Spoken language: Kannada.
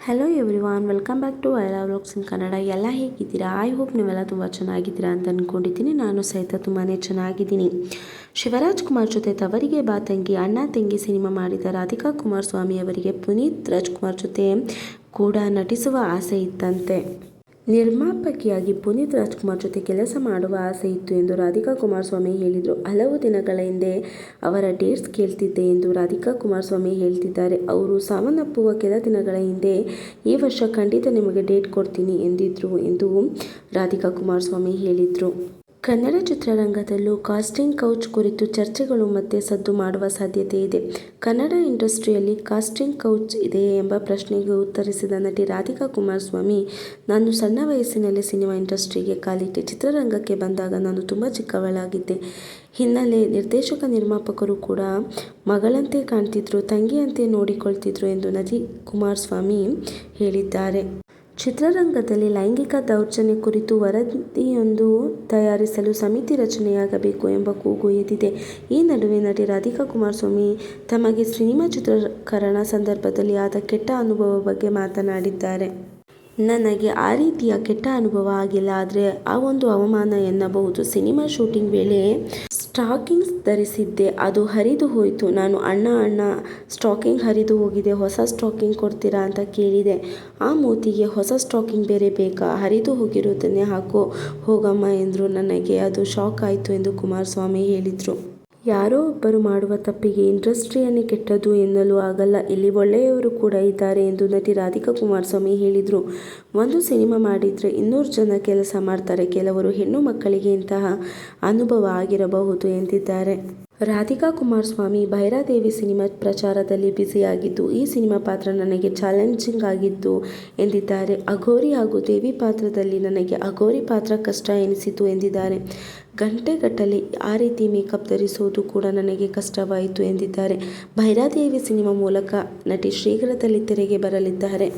Hello everyone, welcome back to I love vlogs in Kannada. ಎಲ್ಲ ಹೇಗಿದ್ದೀರಾ? ಐ ಹೋಪ್ ನೀವೆಲ್ಲ ತುಂಬ ಚೆನ್ನಾಗಿದ್ದೀರಾ ಅಂತ ಅಂದ್ಕೊಂಡಿದ್ದೀನಿ. ನಾನು ಸಹಿತ ತುಂಬಾ ಚೆನ್ನಾಗಿದ್ದೀನಿ. ಶಿವರಾಜ್ ಕುಮಾರ್ ಜೊತೆ ತವರಿಗೆ ಬಾ ತಂಗಿ, ಅಣ್ಣ ತಂಗಿ ಸಿನಿಮಾ ಮಾಡಿದ ರಾಧಿಕಾ ಕುಮಾರಸ್ವಾಮಿ ಅವರಿಗೆ ಪುನೀತ್ ರಾಜ್ಕುಮಾರ್ ಜೊತೆ ಕೂಡ ನಟಿಸುವ ಆಸೆ ಇತ್ತಂತೆ. ನಿರ್ಮಾಪಕಿಯಾಗಿ ಪುನೀತ್ ರಾಜ್ಕುಮಾರ್ ಜೊತೆ ಕೆಲಸ ಮಾಡುವ ಆಸೆ ಇತ್ತು ಎಂದು ರಾಧಿಕಾ ಕುಮಾರಸ್ವಾಮಿ ಹೇಳಿದರು. ಹಲವು ದಿನಗಳ ಹಿಂದೆ ಅವರ ಡೇಟ್ಸ್ ಕೇಳ್ತಿದ್ದೆ ಎಂದು ರಾಧಿಕಾ ಕುಮಾರಸ್ವಾಮಿ ಹೇಳ್ತಿದ್ದಾರೆ. ಅವರು ಸಾವನ್ನಪ್ಪುವ ಕೆಲ ದಿನಗಳ ಹಿಂದೆ ಈ ವರ್ಷ ಖಂಡಿತ ನಿಮಗೆ ಡೇಟ್ ಕೊಡ್ತೀನಿ ಎಂದಿದ್ರು ಎಂದು ರಾಧಿಕಾ ಕುಮಾರಸ್ವಾಮಿ ಹೇಳಿದರು. ಕನ್ನಡ ಚಿತ್ರರಂಗದಲ್ಲೂ ಕಾಸ್ಟಿಂಗ್ ಕೌಚ್ ಕುರಿತು ಚರ್ಚೆಗಳು ಮತ್ತೆ ಸದ್ದು ಮಾಡುವ ಸಾಧ್ಯತೆ ಇದೆ. ಕನ್ನಡ ಇಂಡಸ್ಟ್ರಿಯಲ್ಲಿ ಕಾಸ್ಟಿಂಗ್ ಕೌಚ್ ಇದೆಯೇ ಎಂಬ ಪ್ರಶ್ನೆಗೆ ಉತ್ತರಿಸಿದ ನಟಿ ರಾಧಿಕಾ ಕುಮಾರಸ್ವಾಮಿ, ನಾನು ಸಣ್ಣ ವಯಸ್ಸಿನಲ್ಲಿ ಸಿನಿಮಾ ಇಂಡಸ್ಟ್ರಿಗೆ ಕಾಲಿಟ್ಟೆ. ಚಿತ್ರರಂಗಕ್ಕೆ ಬಂದಾಗ ನಾನು ತುಂಬ ಚಿಕ್ಕವಳಾಗಿದ್ದೆ. ಹಿನ್ನೆಲೆ ನಿರ್ದೇಶಕ ನಿರ್ಮಾಪಕರು ಕೂಡ ಮಗಳಂತೆ ಕಾಣ್ತಿದ್ರು, ತಂಗಿಯಂತೆ ನೋಡಿಕೊಳ್ತಿದ್ರು ಎಂದು ನಟಿ ಕುಮಾರಸ್ವಾಮಿ ಹೇಳಿದ್ದಾರೆ. ಚಿತ್ರರಂಗದಲ್ಲಿ ಲೈಂಗಿಕ ದೌರ್ಜನ್ಯ ಕುರಿತು ವರದಿಯೊಂದು ತಯಾರಿಸಲು ಸಮಿತಿ ರಚನೆಯಾಗಬೇಕು ಎಂಬ ಕೂಗು ಎದ್ದಿದೆ. ಈ ನಡುವೆ ನಟಿ ರಾಧಿಕಾ ಕುಮಾರಸ್ವಾಮಿ ತಮಗೆ ಸಿನಿಮಾ ಚಿತ್ರೀಕರಣ ಸಂದರ್ಭದಲ್ಲಿ ಆದ ಕೆಟ್ಟ ಅನುಭವ ಬಗ್ಗೆ ಮಾತನಾಡಿದ್ದಾರೆ. ನನಗೆ ಆ ರೀತಿಯ ಕೆಟ್ಟ ಅನುಭವ ಆಗಿಲ್ಲ, ಆದರೆ ಆ ಒಂದು ಅವಮಾನ ಎನ್ನಬಹುದು. ಸಿನಿಮಾ ಶೂಟಿಂಗ್ ವೇಳೆ ಸ್ಟಾಕಿಂಗ್ಸ್ ಧರಿಸಿದ್ದೆ, ಅದು ಹರಿದು ಹೋಯಿತು. ನಾನು ಅಣ್ಣ ಸ್ಟಾಕಿಂಗ್ ಹರಿದು ಹೋಗಿದೆ, ಹೊಸ ಸ್ಟಾಕಿಂಗ್ ಕೊಡ್ತೀರಾ ಅಂತ ಕೇಳಿದೆ. ಆ ಮೂತಿಗೆ ಹೊಸ ಸ್ಟಾಕಿಂಗ್ ಬೇರೆ ಬೇಕಾ? ಹರಿದು ಹೋಗಿರೋದನ್ನೇ ಹಾಕೋ ಹೋಗಮ್ಮ ಎಂದರು. ನನಗೆ ಅದು ಶಾಕ್ ಆಯಿತು ಎಂದು ಕುಮಾರಸ್ವಾಮಿ ಹೇಳಿದರು. ಯಾರೋ ಒಬ್ಬರು ಮಾಡುವ ತಪ್ಪಿಗೆ ಇಂಡಸ್ಟ್ರಿಯನ್ನೇ ಕೆಟ್ಟದ್ದು ಎನ್ನಲು ಆಗಲ್ಲ. ಇಲ್ಲಿ ಒಳ್ಳೆಯವರು ಕೂಡ ಇದ್ದಾರೆ ಎಂದು ನಟಿ ರಾಧಿಕಾ ಕುಮಾರಸ್ವಾಮಿ ಹೇಳಿದರು. ಒಂದು ಸಿನಿಮಾ ಮಾಡಿದ್ರೆ 200 ಜನ ಕೆಲಸ ಮಾಡ್ತಾರೆ. ಕೆಲವರು ಹೆಣ್ಣು ಮಕ್ಕಳಿಗೆ ಇಂತಹ ಅನುಭವ ಆಗಿರಬಹುದು ಎಂದಿದ್ದಾರೆ. ರಾಧಿಕಾ ಕುಮಾರಸ್ವಾಮಿ ಭೈರಾದೇವಿ ಸಿನಿಮಾ ಪ್ರಚಾರದಲ್ಲಿ ಬ್ಯುಸಿಯಾಗಿದ್ದು, ಈ ಸಿನಿಮಾ ಪಾತ್ರ ನನಗೆ ಚಾಲೆಂಜಿಂಗ್ ಆಗಿತ್ತು ಎಂದಿದ್ದಾರೆ. ಅಘೋರಿ ಹಾಗೂ ದೇವಿ ಪಾತ್ರದಲ್ಲಿ ನನಗೆ ಅಘೋರಿ ಪಾತ್ರ ಕಷ್ಟ ಎನಿಸಿತು ಎಂದಿದ್ದಾರೆ. ಗಂಟೆಗಟ್ಟಲೆ ಆ ರೀತಿ ಮೇಕಪ್ ಧರಿಸೋದು ಕೂಡ ನನಗೆ ಕಷ್ಟವಾಯಿತು ಎಂದಿದ್ದಾರೆ. ಭೈರಾದೇವಿ ಸಿನಿಮಾ ಮೂಲಕ ನಟಿ ಶೀಘ್ರದಲ್ಲಿ ತೆರೆಗೆ ಬರಲಿದ್ದಾರೆ.